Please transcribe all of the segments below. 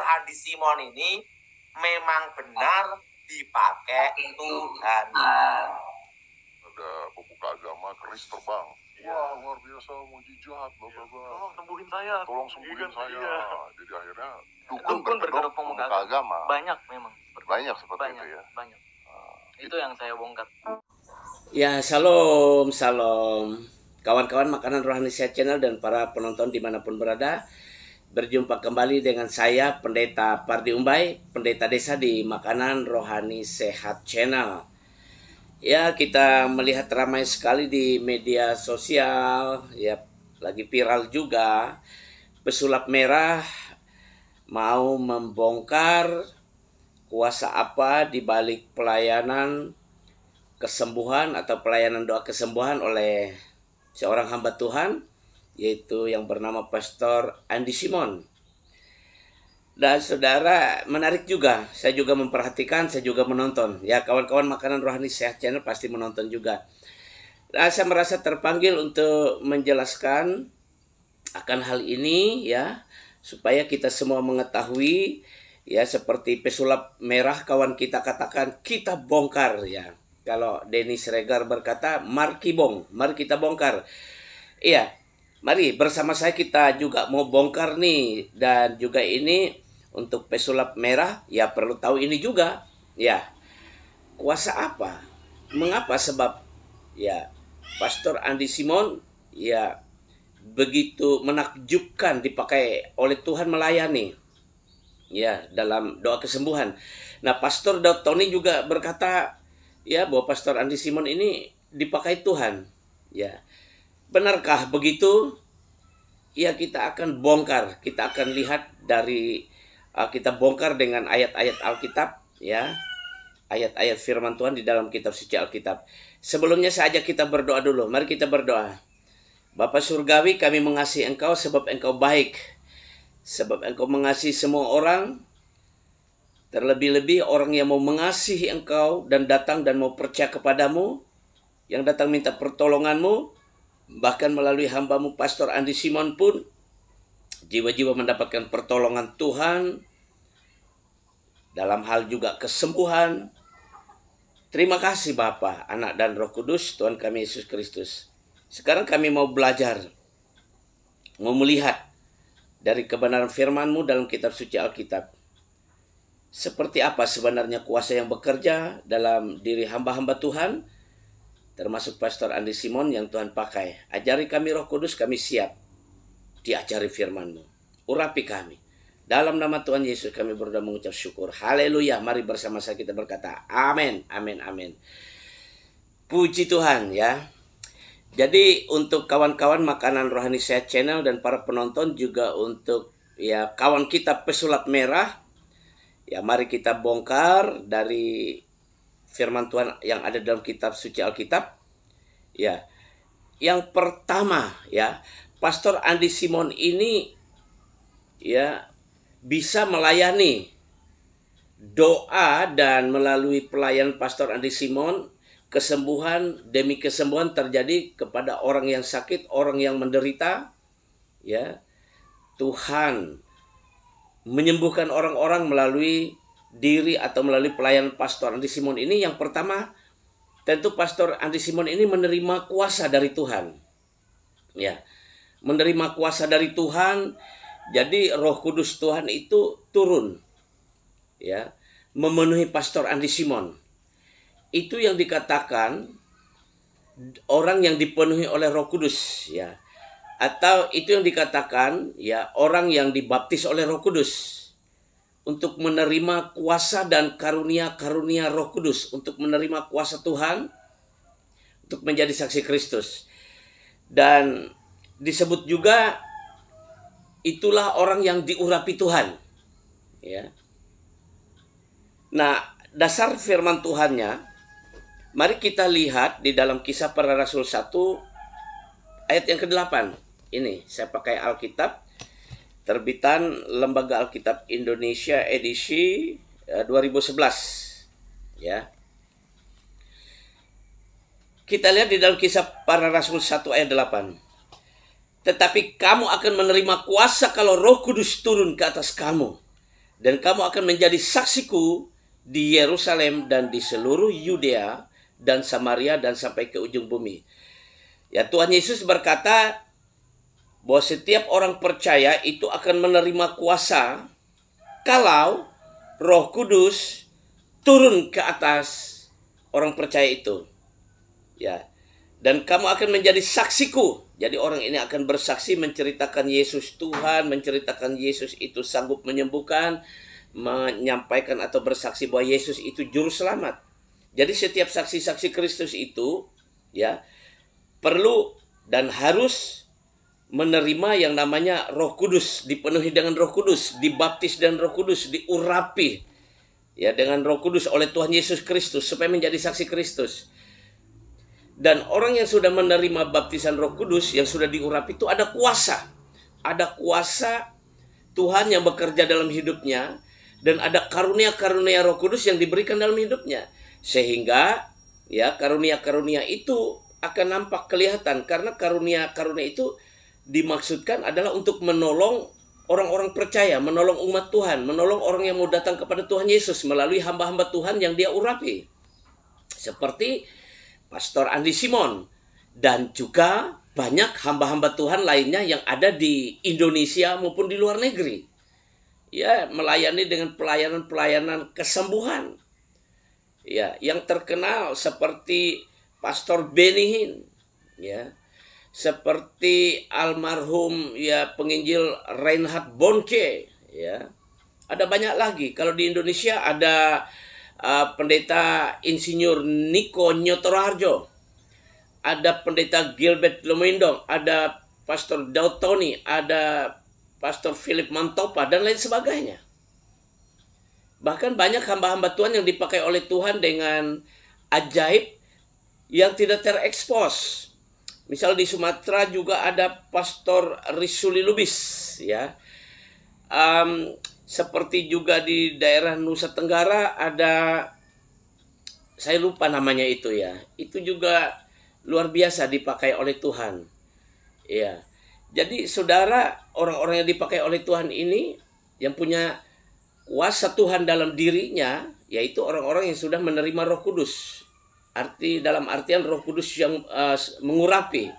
Andi Simon ini memang benar dipakai Tuhan. Ada pemuka agama keris terbang. Wah, luar biasa, mujizat, bla bla bla. Tolong sembuhin saya. Tolong sembuhin saya. Iya. Jadi akhirnya Dukun berkedok pemuka agama. Banyak memang. Banyak seperti itu ya. Banyak. Itu yang saya bongkar. Ya, salam, salam. Kawan-kawan Makanan Rohani Sehat Channel dan para penonton dimanapun berada. Berjumpa kembali dengan saya, Pendeta Pardi Umbai, Pendeta Desa di Makanan Rohani Sehat Channel. Ya, kita melihat ramai sekali di media sosial, ya lagi viral juga. Pesulap merah mau membongkar kuasa apa di balik pelayanan kesembuhan atau pelayanan doa kesembuhan oleh seorang hamba Tuhan, yaitu yang bernama Pastor Andi Simon. Dan saudara, menarik juga, saya juga memperhatikan, saya juga menonton. Ya, kawan-kawan Makanan Rohani Sehat Channel pasti menonton juga. Dan saya merasa terpanggil untuk menjelaskan akan hal ini, ya, supaya kita semua mengetahui, ya, seperti pesulap merah kawan kita katakan, kita bongkar, ya. Kalau Dennis Regar berkata, mari kita bongkar. Iya, mari bersama saya kita juga mau bongkar nih. Dan juga ini untuk pesulap merah, ya perlu tahu ini juga. Ya, kuasa apa? Mengapa? Sebab ya Pastor Andi Simon ya begitu menakjubkan dipakai oleh Tuhan melayani. Ya, dalam doa kesembuhan. Nah, Pastor Daud Tony juga berkata ya bahwa Pastor Andi Simon ini dipakai Tuhan. Ya, benarkah begitu? Ya, kita akan bongkar. Kita akan lihat dari kita bongkar dengan ayat-ayat Alkitab, ya, ayat-ayat Firman Tuhan di dalam kitab suci Alkitab. Sebelumnya saja kita berdoa dulu. Mari kita berdoa. Bapa Surgawi, kami mengasihi Engkau sebab Engkau baik, sebab Engkau mengasihi semua orang. Terlebih-lebih orang yang mau mengasihi Engkau dan datang dan mau percaya kepadamu, yang datang minta pertolonganmu, bahkan melalui hambamu Pastor Andi Simon pun, jiwa-jiwa mendapatkan pertolongan Tuhan, dalam hal juga kesembuhan. Terima kasih Bapa, Anak dan Roh Kudus, Tuhan kami Yesus Kristus. Sekarang kami mau belajar, mau melihat dari kebenaran firman-Mu dalam kitab suci Alkitab. Seperti apa sebenarnya kuasa yang bekerja dalam diri hamba-hamba Tuhan, termasuk Pastor Andi Simon yang Tuhan pakai. Ajari kami Roh Kudus, kami siap diajari firman-Mu. Urapi kami. Dalam nama Tuhan Yesus kami berdoa mengucap syukur. Haleluya. Mari bersama saya kita berkata amin, amin, amin. Puji Tuhan, ya. Jadi untuk kawan-kawan Makanan Rohani Sehat Channel dan para penonton, juga untuk ya kawan kita pesulap merah, ya mari kita bongkar dari firman Tuhan yang ada dalam kitab suci Alkitab. Ya. Yang pertama, ya, Pastor Andi Simon ini ya bisa melayani doa, dan melalui pelayanan Pastor Andi Simon kesembuhan demi kesembuhan terjadi kepada orang yang sakit, orang yang menderita. Ya. Tuhan menyembuhkan orang-orang melalui diri atau melalui pelayanan Pastor Andi Simon ini. Yang pertama, tentu Pastor Andi Simon ini menerima kuasa dari Tuhan. Ya, menerima kuasa dari Tuhan. Jadi Roh Kudus Tuhan itu turun, ya, memenuhi Pastor Andi Simon. Itu yang dikatakan orang yang dipenuhi oleh Roh Kudus, ya. Atau itu yang dikatakan ya orang yang dibaptis oleh Roh Kudus untuk menerima kuasa dan karunia-karunia Roh Kudus, untuk menerima kuasa Tuhan untuk menjadi saksi Kristus. Dan disebut juga itulah orang yang diurapi Tuhan, ya. Nah, dasar firman Tuhannya mari kita lihat di dalam Kisah Para Rasul 1 ayat yang ke-8. Ini saya pakai Alkitab terbitan Lembaga Alkitab Indonesia edisi 2011, ya. Kita lihat di dalam Kisah Para Rasul 1 ayat 8. Tetapi kamu akan menerima kuasa kalau Roh Kudus turun ke atas kamu, dan kamu akan menjadi saksiku di Yerusalem dan di seluruh Yudea dan Samaria dan sampai ke ujung bumi. Ya, Tuhan Yesus berkata bahwa setiap orang percaya itu akan menerima kuasa kalau Roh Kudus turun ke atas orang percaya itu. Ya. Dan kamu akan menjadi saksiku. Jadi orang ini akan bersaksi menceritakan Yesus Tuhan, menceritakan Yesus itu sanggup menyembuhkan, menyampaikan atau bersaksi bahwa Yesus itu juru selamat. Jadi setiap saksi-saksi Kristus itu ya perlu dan harus menerima yang namanya Roh Kudus, dipenuhi dengan Roh Kudus, dibaptis dengan Roh Kudus, diurapi ya dengan Roh Kudus oleh Tuhan Yesus Kristus supaya menjadi saksi Kristus. Dan orang yang sudah menerima baptisan Roh Kudus, yang sudah diurapi itu ada kuasa. Ada kuasa Tuhan yang bekerja dalam hidupnya, dan ada karunia-karunia Roh Kudus yang diberikan dalam hidupnya. Sehingga ya karunia-karunia itu akan nampak kelihatan, karena karunia-karunia itu dimaksudkan adalah untuk menolong orang-orang percaya, menolong umat Tuhan, menolong orang yang mau datang kepada Tuhan Yesus melalui hamba-hamba Tuhan yang dia urapi. Seperti Pastor Andi Simon dan juga banyak hamba-hamba Tuhan lainnya yang ada di Indonesia maupun di luar negeri. Ya, melayani dengan pelayanan-pelayanan kesembuhan. Ya, yang terkenal seperti Pastor Benny Hinn, ya. Seperti almarhum ya penginjil Reinhard Bonnke, ya. Ada banyak lagi. Kalau di Indonesia ada Pendeta Insinyur Niko Nyotoraharjo, ada Pendeta Gilbert Lumindong, ada Pastor Daud Tony, ada Pastor Philip Mantopa, dan lain sebagainya. Bahkan banyak hamba-hamba Tuhan yang dipakai oleh Tuhan dengan ajaib yang tidak terekspos. Misal di Sumatera juga ada Pastor Risuli Lubis, ya. Seperti juga di daerah Nusa Tenggara ada, saya lupa namanya itu ya. Itu juga luar biasa dipakai oleh Tuhan. Ya. Jadi saudara, orang-orang yang dipakai oleh Tuhan ini yang punya kuasa Tuhan dalam dirinya, yaitu orang-orang yang sudah menerima Roh Kudus. Dalam artian Roh Kudus yang mengurapi.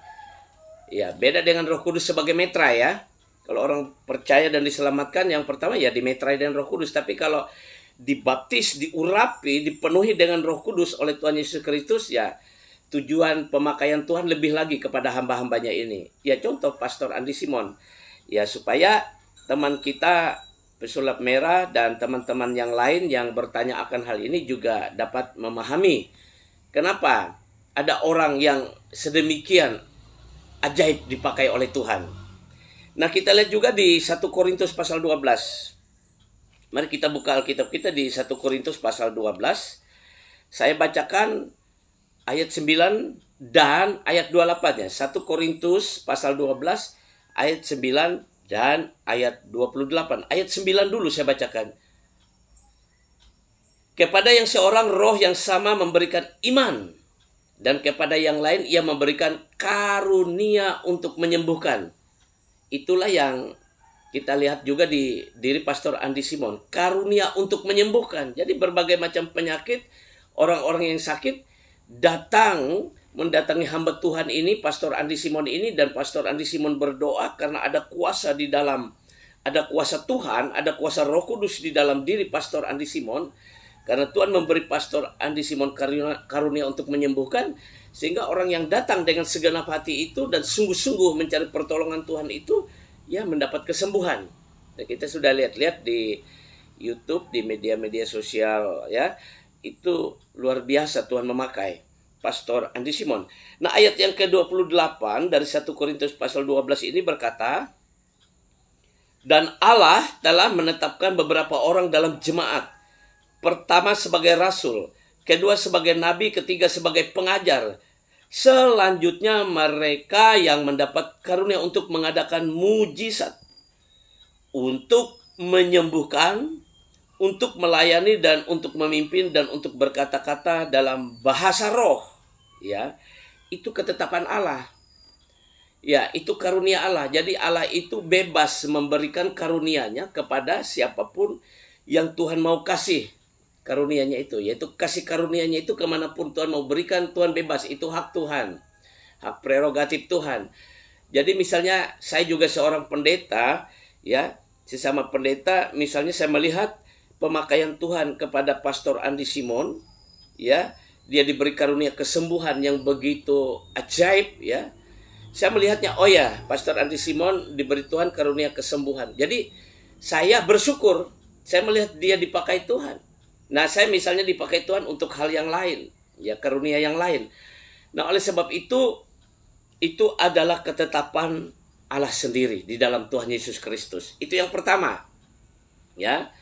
Ya, beda dengan Roh Kudus sebagai metra ya. Kalau orang percaya dan diselamatkan, yang pertama ya dimetrai dengan Roh Kudus. Tapi kalau dibaptis, diurapi, dipenuhi dengan Roh Kudus oleh Tuhan Yesus Kristus, ya tujuan pemakaian Tuhan lebih lagi kepada hamba-hambanya ini. Ya contoh Pastor Andi Simon. Ya supaya teman kita pesulap merah dan teman-teman yang lain yang bertanya akan hal ini juga dapat memahami. Kenapa ada orang yang sedemikian ajaib dipakai oleh Tuhan. Nah, kita lihat juga di 1 Korintus pasal 12. Mari kita buka Alkitab kita di 1 Korintus pasal 12. Saya bacakan ayat 9 dan ayat 28-nya. 1 Korintus pasal 12 ayat 9 dan ayat 28. Ayat 9 dulu saya bacakan. Kepada yang seorang roh yang sama memberikan iman, dan kepada yang lain ia memberikan karunia untuk menyembuhkan. Itulah yang kita lihat juga di diri Pastor Andi Simon. Karunia untuk menyembuhkan. Jadi berbagai macam penyakit, orang-orang yang sakit datang mendatangi hamba Tuhan ini, Pastor Andi Simon ini, dan Pastor Andi Simon berdoa karena ada kuasa di dalam, ada kuasa Tuhan, ada kuasa Roh Kudus di dalam diri Pastor Andi Simon. Karena Tuhan memberi Pastor Andi Simon karunia untuk menyembuhkan, sehingga orang yang datang dengan segenap hati itu dan sungguh-sungguh mencari pertolongan Tuhan itu, ya mendapat kesembuhan. Dan kita sudah lihat-lihat di YouTube, di media-media sosial, ya itu luar biasa Tuhan memakai Pastor Andi Simon. Nah, ayat yang ke-28 dari 1 Korintus pasal 12 ini berkata, dan Allah telah menetapkan beberapa orang dalam jemaat. Pertama sebagai rasul, kedua sebagai nabi, ketiga sebagai pengajar. Selanjutnya mereka yang mendapat karunia untuk mengadakan mujizat, untuk menyembuhkan, untuk melayani, dan untuk memimpin, dan untuk berkata-kata dalam bahasa roh. Ya, itu ketetapan Allah. Ya, itu karunia Allah. Jadi Allah itu bebas memberikan karunia-Nya kepada siapapun yang Tuhan mau kasih karunia-Nya itu, yaitu kasih karunia-Nya itu kemanapun Tuhan mau berikan, Tuhan bebas, itu hak Tuhan, hak prerogatif Tuhan. Jadi misalnya saya juga seorang pendeta, ya, sesama pendeta, misalnya saya melihat pemakaian Tuhan kepada Pastor Andi Simon, ya, dia diberi karunia kesembuhan yang begitu ajaib, ya. Saya melihatnya, oh ya, Pastor Andi Simon diberi Tuhan karunia kesembuhan. Jadi saya bersyukur, saya melihat dia dipakai Tuhan. Nah, saya misalnya dipakai Tuhan untuk hal yang lain, ya, karunia yang lain. Nah, oleh sebab itu adalah ketetapan Allah sendiri di dalam Tuhan Yesus Kristus. Itu yang pertama. Ya.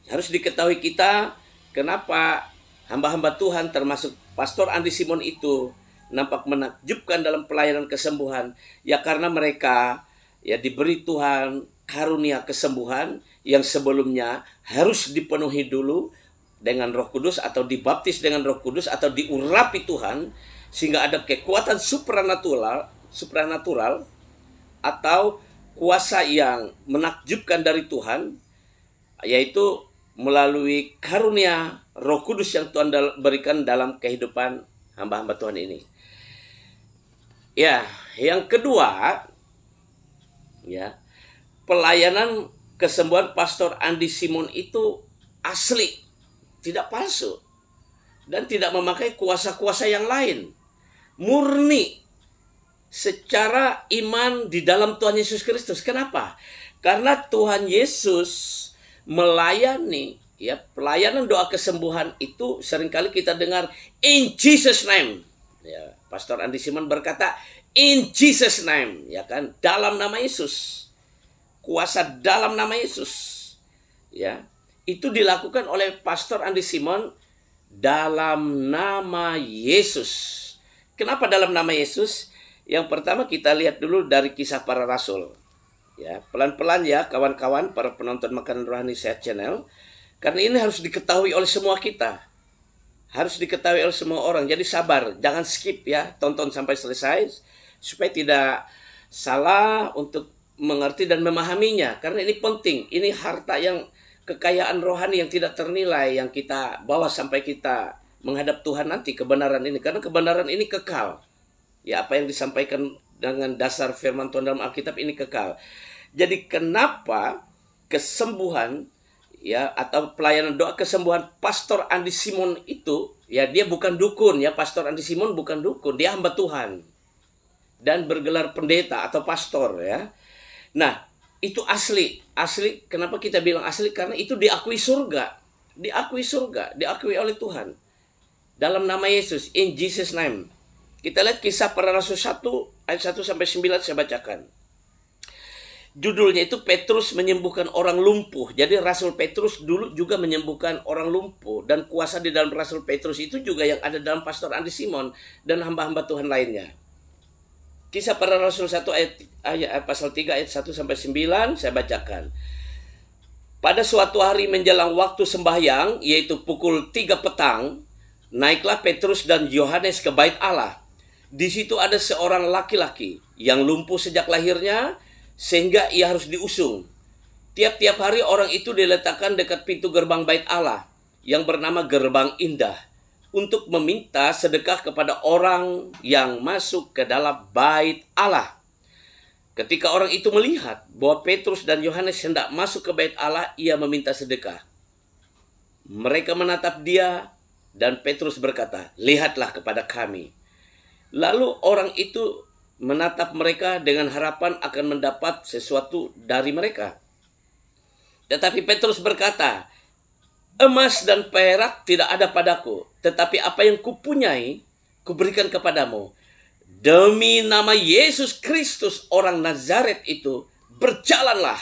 Harus diketahui kita kenapa hamba-hamba Tuhan termasuk Pastor Andi Simon itu nampak menakjubkan dalam pelayanan kesembuhan, ya karena mereka ya diberi Tuhan karunia kesembuhan yang sebelumnya harus dipenuhi dulu dengan Roh Kudus atau dibaptis dengan Roh Kudus atau diurapi Tuhan sehingga ada kekuatan supranatural atau kuasa yang menakjubkan dari Tuhan, yaitu melalui karunia Roh Kudus yang Tuhan berikan dalam kehidupan hamba-hamba Tuhan ini. Ya, yang kedua, ya, pelayanan kesembuhan Pastor Andi Simon itu asli, tidak palsu, dan tidak memakai kuasa-kuasa yang lain. Murni secara iman di dalam Tuhan Yesus Kristus. Kenapa? Karena Tuhan Yesus melayani, ya, pelayanan doa kesembuhan itu seringkali kita dengar in Jesus name. Ya, Pastor Andi Simon berkata in Jesus name, ya kan, dalam nama Yesus. Kuasa dalam nama Yesus. Ya, itu dilakukan oleh Pastor Andi Simon dalam nama Yesus. Kenapa dalam nama Yesus? Yang pertama kita lihat dulu dari Kisah Para Rasul. Ya, pelan-pelan ya kawan-kawan para penonton Makanan Rohani Sehat Channel. Karena ini harus diketahui oleh semua kita. Harus diketahui oleh semua orang. Jadi sabar, jangan skip ya, tonton sampai selesai supaya tidak salah untuk mengerti dan memahaminya. Karena ini penting, ini harta yang kekayaan rohani yang tidak ternilai yang kita bawa sampai kita menghadap Tuhan nanti, kebenaran ini. Karena kebenaran ini kekal. Ya, apa yang disampaikan dengan dasar firman Tuhan dalam Alkitab ini kekal. Jadi kenapa kesembuhan, ya, atau pelayanan doa kesembuhan Pastor Andi Simon itu, ya, dia bukan dukun, ya, Pastor Andi Simon bukan dukun, dia hamba Tuhan dan bergelar pendeta atau pastor, ya. Nah, itu asli. Asli, kenapa kita bilang asli? Karena itu diakui surga. Diakui surga, diakui oleh Tuhan. Dalam nama Yesus, in Jesus name. Kita lihat Kisah Para Rasul 1 ayat 1 sampai 9 saya bacakan. Judulnya itu Petrus menyembuhkan orang lumpuh. Jadi Rasul Petrus dulu juga menyembuhkan orang lumpuh. Dan kuasa di dalam Rasul Petrus itu juga yang ada dalam Pastor Andi Simon dan hamba-hamba Tuhan lainnya. Kisah Para Rasul 1 ayat pasal 3 ayat 1 sampai 9 saya bacakan. Pada suatu hari menjelang waktu sembahyang, yaitu pukul 3 petang, naiklah Petrus dan Yohanes ke bait Allah. Di situ ada seorang laki-laki yang lumpuh sejak lahirnya, sehingga ia harus diusung. Tiap-tiap hari orang itu diletakkan dekat pintu gerbang bait Allah yang bernama Gerbang Indah untuk meminta sedekah kepada orang yang masuk ke dalam bait Allah. Ketika orang itu melihat bahwa Petrus dan Yohanes hendak masuk ke bait Allah, ia meminta sedekah. Mereka menatap dia dan Petrus berkata, "Lihatlah kepada kami." Lalu orang itu menatap mereka dengan harapan akan mendapat sesuatu dari mereka. Tetapi Petrus berkata, "Emas dan perak tidak ada padaku, tetapi apa yang kupunyai, kuberikan kepadamu. Demi nama Yesus Kristus orang Nazaret itu, berjalanlah."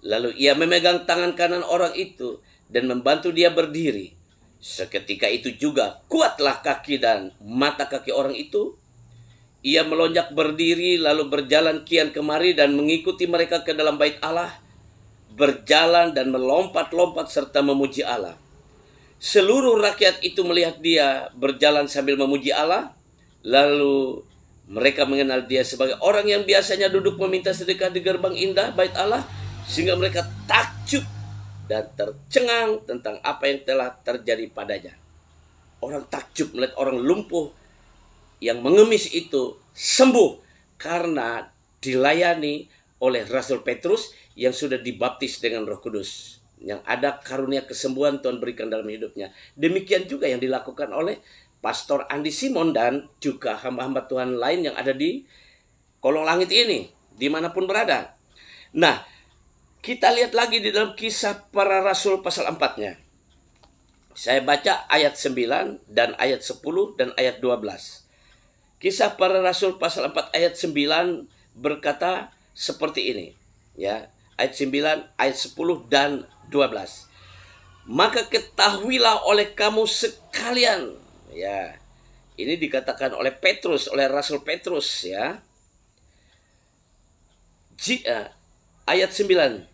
Lalu ia memegang tangan kanan orang itu dan membantu dia berdiri. Seketika itu juga kuatlah kaki dan mata kaki orang itu. Ia melonjak berdiri lalu berjalan kian kemari dan mengikuti mereka ke dalam bait Allah, berjalan dan melompat-lompat serta memuji Allah. Seluruh rakyat itu melihat dia berjalan sambil memuji Allah, lalu mereka mengenal dia sebagai orang yang biasanya duduk meminta sedekah di gerbang indah bait Allah, sehingga mereka takjub dan tercengang tentang apa yang telah terjadi padanya. Orang takjub melihat orang lumpuh yang mengemis itu sembuh karena dilayani oleh Rasul Petrus yang sudah dibaptis dengan Roh Kudus. Yang ada karunia kesembuhan Tuhan berikan dalam hidupnya. Demikian juga yang dilakukan oleh Pastor Andi Simon dan juga hamba-hamba Tuhan lain yang ada di kolong langit ini, dimanapun berada. Nah, kita lihat lagi di dalam Kisah Para Rasul pasal 4-nya. Saya baca ayat 9 dan ayat 10 dan ayat 12. Kisah Para Rasul pasal 4 ayat 9 berkata seperti ini. Ya, ayat 9, ayat 10 dan 12. Maka ketahuilah oleh kamu sekalian. Ya, ini dikatakan oleh Petrus, oleh Rasul Petrus, ya. Ayat 9.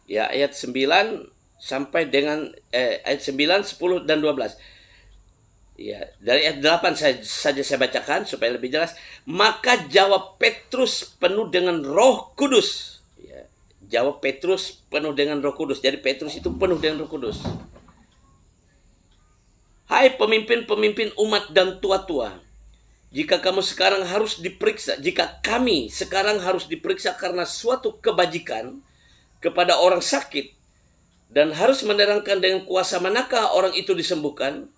Ya, ayat 9 sampai dengan ayat 9, 10 dan 12. Ya, dari ayat 8 saya bacakan supaya lebih jelas. Maka jawab Petrus penuh dengan Roh Kudus. Ya, jawab Petrus penuh dengan Roh Kudus. Jadi Petrus itu penuh dengan Roh Kudus. Hai pemimpin-pemimpin umat dan tua-tua, jika kami sekarang harus diperiksa karena suatu kebajikan kepada orang sakit dan harus menerangkan dengan kuasa manakah orang itu disembuhkan,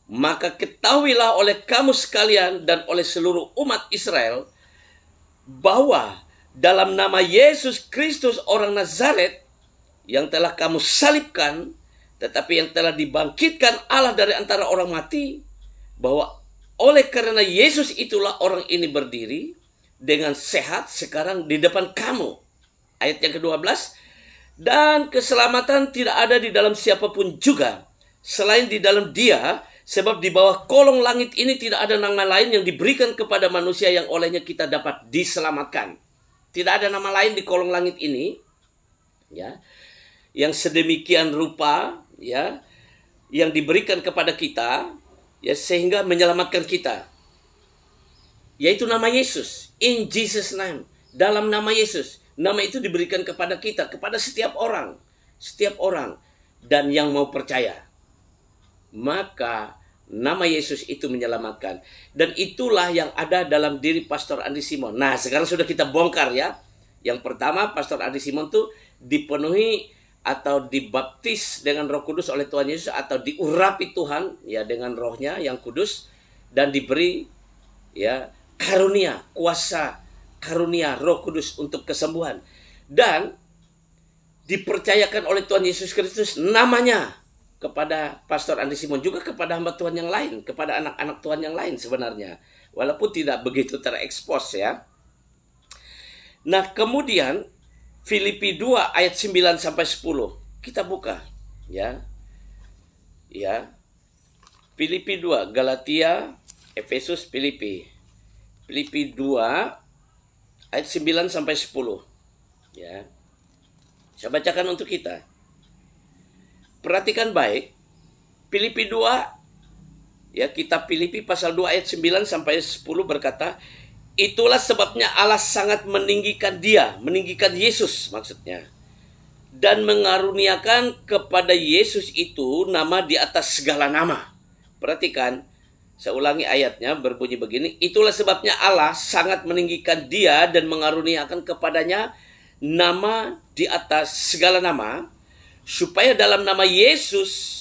maka ketahuilah oleh kamu sekalian dan oleh seluruh umat Israel bahwa dalam nama Yesus Kristus orang Nazaret yang telah kamu salibkan, tetapi yang telah dibangkitkan Allah dari antara orang mati, bahwa oleh karena Yesus itulah orang ini berdiri dengan sehat sekarang di depan kamu. Ayat yang ke-12, dan keselamatan tidak ada di dalam siapapun juga selain di dalam Dia, sebab di bawah kolong langit ini tidak ada nama lain yang diberikan kepada manusia yang olehnya kita dapat diselamatkan. Tidak ada nama lain di kolong langit ini, ya, yang sedemikian rupa, ya, yang diberikan kepada kita, ya, sehingga menyelamatkan kita, yaitu nama Yesus. In Jesus name, dalam nama Yesus. Nama itu diberikan kepada kita, kepada setiap orang, dan yang mau percaya, maka nama Yesus itu menyelamatkan. Dan itulah yang ada dalam diri Pastor Andi Simon. Nah, sekarang sudah kita bongkar, ya. Yang pertama, Pastor Andi Simon tuh dipenuhi atau dibaptis dengan Roh Kudus oleh Tuhan Yesus, atau diurapi Tuhan, ya, dengan Rohnya yang kudus, dan diberi, ya, karunia, kuasa karunia Roh Kudus untuk kesembuhan, dan dipercayakan oleh Tuhan Yesus Kristus namanya kepada Pastor Andi Simon, juga kepada hamba Tuhan yang lain, kepada anak-anak Tuhan yang lain sebenarnya, walaupun tidak begitu terekspos, ya. Nah, kemudian Filipi 2 ayat 9 sampai 10. Kita buka, ya. Ya. Filipi 2, Galatia, Efesus, Filipi. Filipi 2 ayat 9 sampai 10. Ya. Saya bacakan untuk kita. Perhatikan baik. Filipi 2, ya, kitab Filipi pasal 2 ayat 9 sampai 10 berkata, itulah sebabnya Allah sangat meninggikan Dia, meninggikan Yesus maksudnya, dan mengaruniakan kepada Yesus itu nama di atas segala nama. Perhatikan, saya ulangi ayatnya, berbunyi begini, itulah sebabnya Allah sangat meninggikan Dia dan mengaruniakan kepadanya nama di atas segala nama, supaya dalam nama Yesus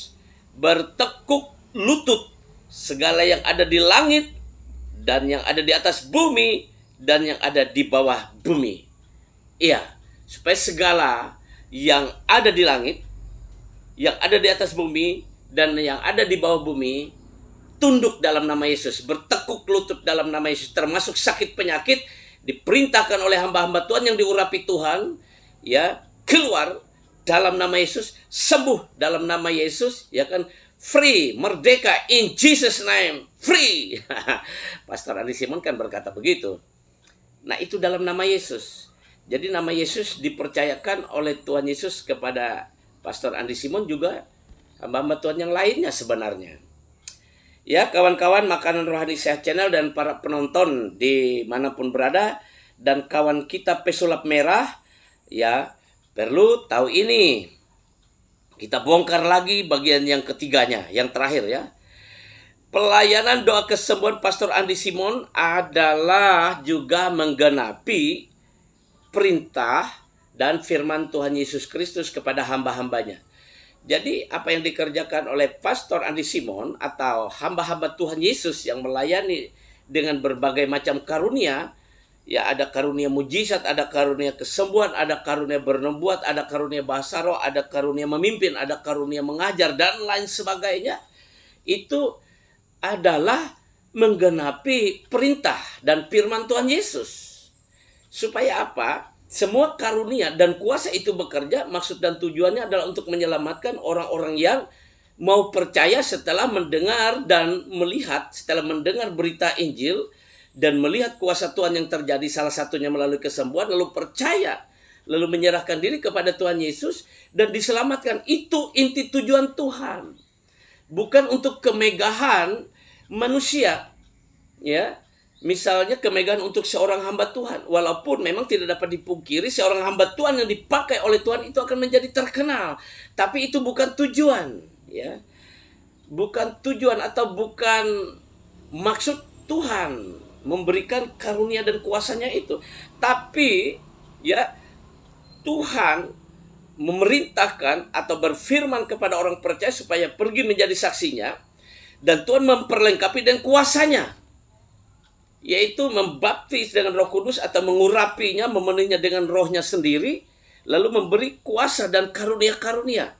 bertekuk lutut segala yang ada di langit dan yang ada di atas bumi dan yang ada di bawah bumi. Iya, supaya segala yang ada di langit, yang ada di atas bumi, dan yang ada di bawah bumi tunduk dalam nama Yesus, bertekuk lutut dalam nama Yesus, termasuk sakit penyakit diperintahkan oleh hamba-hamba Tuhan yang diurapi Tuhan, ya, keluar dalam nama Yesus, sembuh dalam nama Yesus, ya kan, free, merdeka, in Jesus name, free. Pastor Andi Simon kan berkata begitu. Nah, itu dalam nama Yesus. Jadi nama Yesus dipercayakan oleh Tuhan Yesus kepada Pastor Andi Simon, juga hamba-hamba Tuhan yang lainnya sebenarnya. Ya, kawan-kawan Makanan Rohani Sehat Channel dan para penonton dimanapun berada, dan kawan kita pesulap merah, ya, perlu tahu ini. Kita bongkar lagi bagian yang ketiganya, yang terakhir ya. Pelayanan doa kesembuhan Pastor Andi Simon adalah juga menggenapi perintah dan firman Tuhan Yesus Kristus kepada hamba-hambanya. Jadi apa yang dikerjakan oleh Pastor Andi Simon atau hamba-hamba Tuhan Yesus yang melayani dengan berbagai macam karunia, ya ada karunia mujizat, ada karunia kesembuhan, ada karunia bernubuat, ada karunia bahasa roh, ada karunia memimpin, ada karunia mengajar, dan lain sebagainya. Itu adalah menggenapi perintah dan firman Tuhan Yesus. Supaya apa? Semua karunia dan kuasa itu bekerja, maksud dan tujuannya adalah untuk menyelamatkan orang-orang yang mau percaya setelah mendengar dan melihat, setelah mendengar berita Injil dan melihat kuasa Tuhan yang terjadi, salah satunya melalui kesembuhan, lalu percaya, lalu menyerahkan diri kepada Tuhan Yesus dan diselamatkan. Itu inti tujuan Tuhan. Bukan untuk kemegahan manusia, ya. Misalnya kemegahan untuk seorang hamba Tuhan, walaupun memang tidak dapat dipungkiri seorang hamba Tuhan yang dipakai oleh Tuhan itu akan menjadi terkenal, tapi itu bukan tujuan, ya, bukan tujuan atau bukan maksud Tuhan memberikan karunia dan kuasanya itu. Tapi ya, Tuhan memerintahkan atau berfirman kepada orang percaya supaya pergi menjadi saksinya, dan Tuhan memperlengkapi dengan kuasanya, yaitu membaptis dengan Roh Kudus atau mengurapinya, memenuhinya dengan rohnya sendiri, lalu memberi kuasa dan karunia-karunia.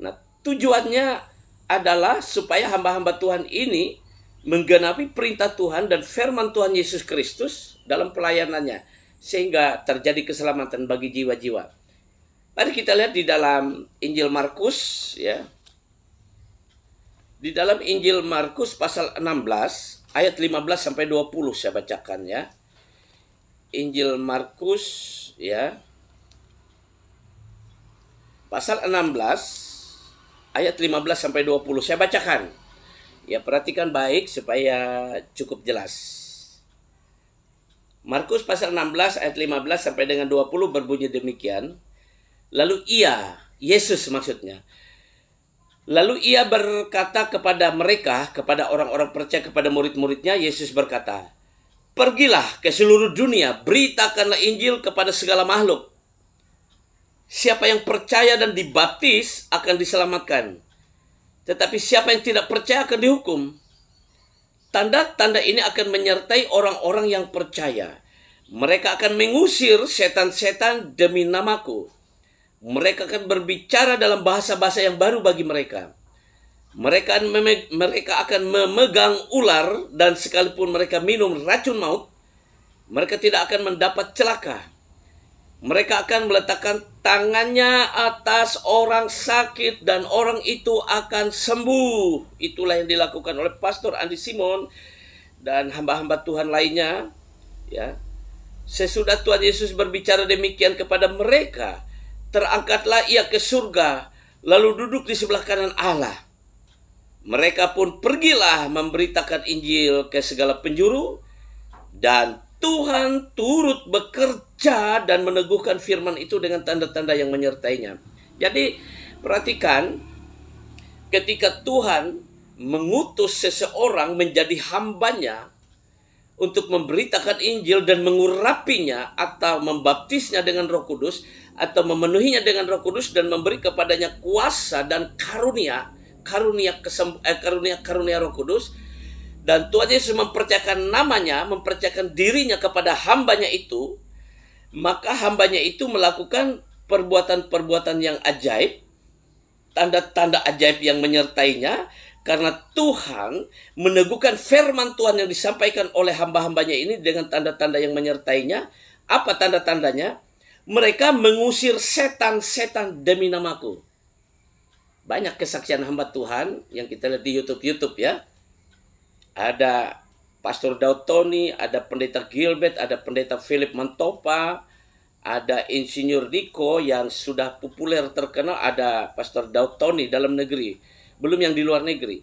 Nah, tujuannya adalah supaya hamba-hamba Tuhan ini menggenapi perintah Tuhan dan firman Tuhan Yesus Kristus dalam pelayanannya, sehingga terjadi keselamatan bagi jiwa-jiwa. Mari kita lihat di dalam Injil Markus, ya. Di dalam Injil Markus pasal 16 ayat 15 sampai 20 saya bacakan ya. Injil Markus ya. Pasal 16 ayat 15 sampai 20 saya bacakan. Ya, perhatikan baik supaya cukup jelas. Markus pasal 16 ayat 15 sampai dengan 20 berbunyi demikian. Lalu Yesus maksudnya. Lalu ia berkata kepada mereka, kepada orang-orang percaya, kepada murid-muridnya, Yesus berkata, "Pergilah ke seluruh dunia, beritakanlah Injil kepada segala makhluk. Siapa yang percaya dan dibaptis akan diselamatkan. Tetapi siapa yang tidak percaya akan dihukum. Tanda-tanda ini akan menyertai orang-orang yang percaya. Mereka akan mengusir setan-setan demi namaku. Mereka akan berbicara dalam bahasa-bahasa yang baru bagi mereka. Mereka akan memegang ular, dan sekalipun mereka minum racun maut, mereka tidak akan mendapat celaka. Mereka akan meletakkan tangannya atas orang sakit dan orang itu akan sembuh." Itulah yang dilakukan oleh Pastor Andi Simon dan hamba-hamba Tuhan lainnya. Ya, sesudah Tuhan Yesus berbicara demikian kepada mereka, terangkatlah ia ke surga, lalu duduk di sebelah kanan Allah. Mereka pun pergilah memberitakan Injil ke segala penjuru, dan Tuhan turut bekerja dan meneguhkan firman itu dengan tanda-tanda yang menyertainya. Jadi perhatikan, ketika Tuhan mengutus seseorang menjadi hambanya untuk memberitakan Injil dan mengurapinya atau membaptisnya dengan Roh Kudus atau memenuhinya dengan Roh Kudus dan memberi kepadanya kuasa dan karunia Roh Kudus, dan Tuhan Yesus mempercayakan namanya, mempercayakan dirinya kepada hambanya itu, maka hambanya itu melakukan perbuatan-perbuatan yang ajaib, tanda-tanda ajaib yang menyertainya, karena Tuhan meneguhkan firman Tuhan yang disampaikan oleh hamba-hambanya ini dengan tanda-tanda yang menyertainya. Apa tanda-tandanya? Mereka mengusir setan-setan demi namaku. Banyak kesaksian hamba Tuhan yang kita lihat di YouTube ya. Ada Pastor Daud Tony, ada Pendeta Gilbert, ada Pendeta Philip Mantopa, ada Insinyur Diko yang sudah populer terkenal, ada Pastor Daud Tony dalam negeri, belum yang di luar negeri.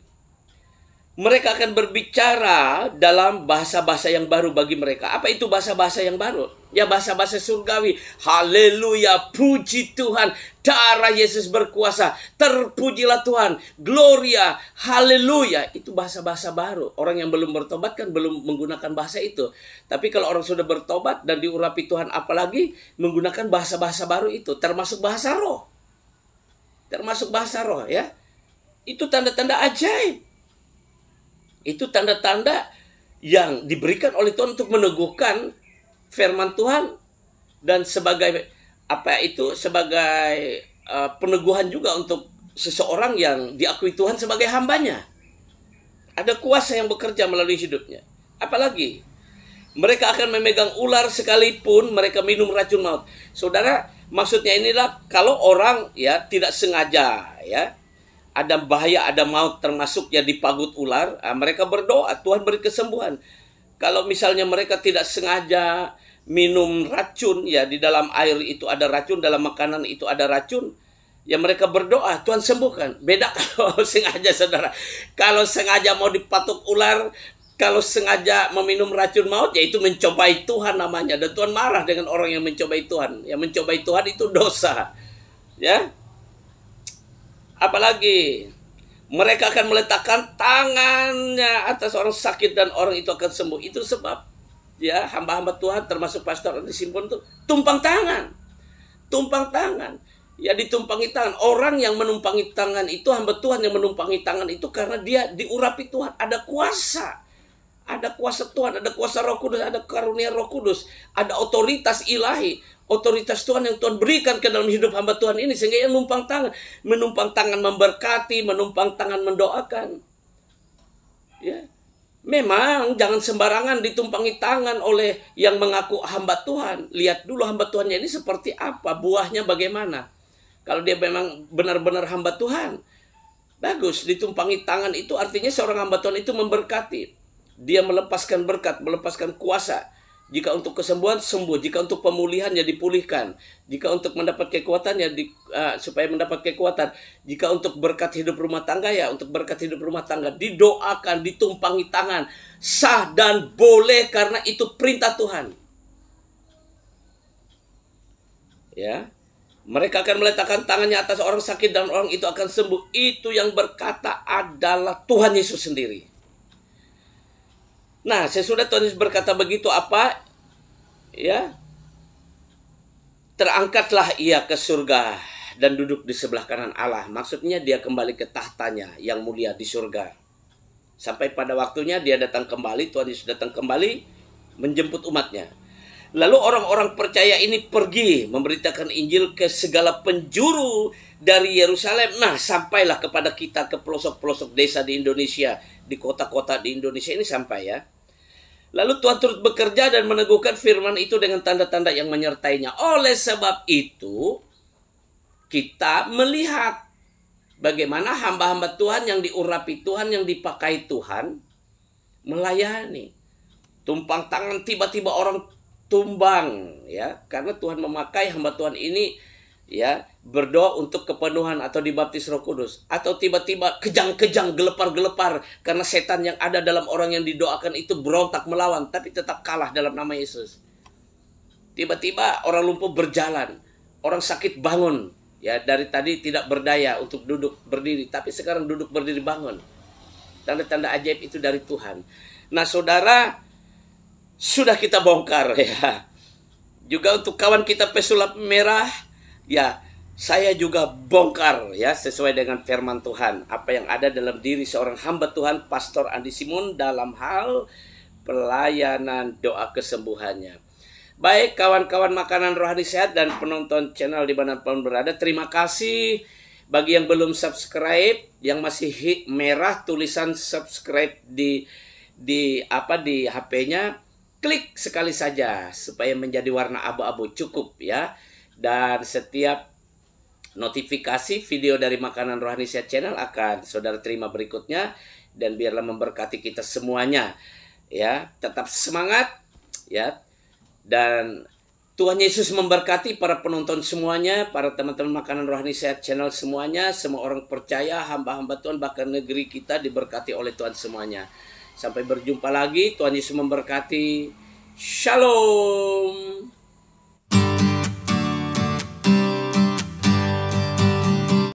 mereka akan berbicara dalam bahasa-bahasa yang baru bagi mereka. Apa itu bahasa-bahasa yang baru? Ya, bahasa-bahasa surgawi. Haleluya, puji Tuhan, darah Yesus berkuasa, terpujilah Tuhan, gloria, haleluya. Itu bahasa-bahasa baru. Orang yang belum bertobat kan belum menggunakan bahasa itu. Tapi kalau orang sudah bertobat dan diurapi Tuhan, apalagi menggunakan bahasa-bahasa baru itu, termasuk bahasa roh. Termasuk bahasa roh, ya. Itu tanda-tanda ajaib. Itu tanda-tanda yang diberikan oleh Tuhan untuk meneguhkan firman Tuhan, dan sebagai sebagai peneguhan juga untuk seseorang yang diakui Tuhan sebagai hambanya. Ada kuasa yang bekerja melalui hidupnya. Apalagi mereka akan memegang ular sekalipun mereka minum racun maut. Saudara, maksudnya inilah kalau orang ya tidak sengaja ya ada bahaya, ada maut, termasuk ya dipagut ular, mereka berdoa, Tuhan beri kesembuhan. Kalau misalnya mereka tidak sengaja minum racun, ya di dalam air itu ada racun, dalam makanan itu ada racun, ya mereka berdoa, Tuhan sembuhkan. Beda kalau sengaja, saudara. Kalau sengaja mau dipatuk ular, kalau sengaja meminum racun maut, ya itu mencobai Tuhan namanya. Dan Tuhan marah dengan orang yang mencobai Tuhan. Yang mencobai Tuhan itu dosa. Ya. Apalagi mereka akan meletakkan tangannya atas orang sakit dan orang itu akan sembuh. Itu sebab ya hamba-hamba Tuhan termasuk pastor Andi Simon itu tumpang tangan. Tumpang tangan. Ya ditumpangi tangan. Orang yang menumpangi tangan itu, hamba Tuhan yang menumpangi tangan itu karena dia diurapi Tuhan. Ada kuasa. Ada kuasa Tuhan, ada kuasa Roh Kudus, ada karunia Roh Kudus, ada otoritas ilahi, otoritas Tuhan yang Tuhan berikan ke dalam hidup hamba Tuhan ini, sehingga ia menumpang tangan memberkati, menumpang tangan mendoakan. Ya. Memang jangan sembarangan ditumpangi tangan oleh yang mengaku hamba Tuhan. Lihat dulu hamba Tuhannya ini seperti apa, buahnya bagaimana. Kalau dia memang benar-benar hamba Tuhan, bagus, ditumpangi tangan itu artinya seorang hamba Tuhan itu memberkati. Dia melepaskan berkat, melepaskan kuasa. Jika untuk kesembuhan, sembuh. Jika untuk pemulihan, ya dipulihkan. Jika untuk mendapat kekuatan, ya supaya mendapat kekuatan. Jika untuk berkat hidup rumah tangga, ya untuk berkat hidup rumah tangga. Didoakan, ditumpangi tangan. Sah dan boleh karena itu perintah Tuhan. Ya, mereka akan meletakkan tangannya atas orang sakit dan orang itu akan sembuh. Itu yang berkata adalah Tuhan Yesus sendiri. Nah, sesudah Tuhan Yesus berkata begitu apa? Ya. Terangkatlah ia ke surga dan duduk di sebelah kanan Allah. Maksudnya dia kembali ke tahtanya yang mulia di surga. Sampai pada waktunya dia datang kembali, Tuhan Yesus datang kembali menjemput umatnya. Lalu orang-orang percaya ini pergi memberitakan Injil ke segala penjuru dari Yerusalem. Nah, sampailah kepada kita ke pelosok-pelosok desa di Indonesia, di kota-kota di Indonesia ini sampai ya. Lalu Tuhan turut bekerja dan meneguhkan firman itu dengan tanda-tanda yang menyertainya. Oleh sebab itu, kita melihat bagaimana hamba-hamba Tuhan yang diurapi Tuhan, yang dipakai Tuhan, melayani. Tumpang tangan, tiba-tiba orang tumbang, ya, karena Tuhan memakai hamba Tuhan ini, ya, berdoa untuk kepenuhan atau dibaptis Roh Kudus, atau tiba-tiba kejang-kejang, gelepar-gelepar karena setan yang ada dalam orang yang didoakan itu berontak melawan, tapi tetap kalah dalam nama Yesus. Tiba-tiba orang lumpuh berjalan, orang sakit bangun, ya, dari tadi tidak berdaya untuk duduk berdiri, tapi sekarang duduk berdiri bangun. Tanda-tanda ajaib itu dari Tuhan. Nah, saudara, sudah kita bongkar ya. Juga untuk kawan kita pesulap merah, ya, saya juga bongkar ya sesuai dengan firman Tuhan apa yang ada dalam diri seorang hamba Tuhan Pastor Andi Simon dalam hal pelayanan doa kesembuhannya. Baik kawan-kawan makanan rohani sehat dan penonton channel dimanapun berada, terima kasih bagi yang belum subscribe, yang masih merah tulisan subscribe di HP-nya, klik sekali saja supaya menjadi warna abu-abu, cukup ya. Dan setiap notifikasi video dari Makanan Rohani Sehat Channel akan saudara terima berikutnya, dan biarlah memberkati kita semuanya ya. Tetap semangat ya, dan Tuhan Yesus memberkati para penonton semuanya, para teman-teman Makanan Rohani Sehat Channel semuanya, semua orang percaya, hamba-hamba Tuhan, bahkan negeri kita diberkati oleh Tuhan semuanya. Sampai berjumpa lagi, Tuhan Yesus memberkati. Shalom.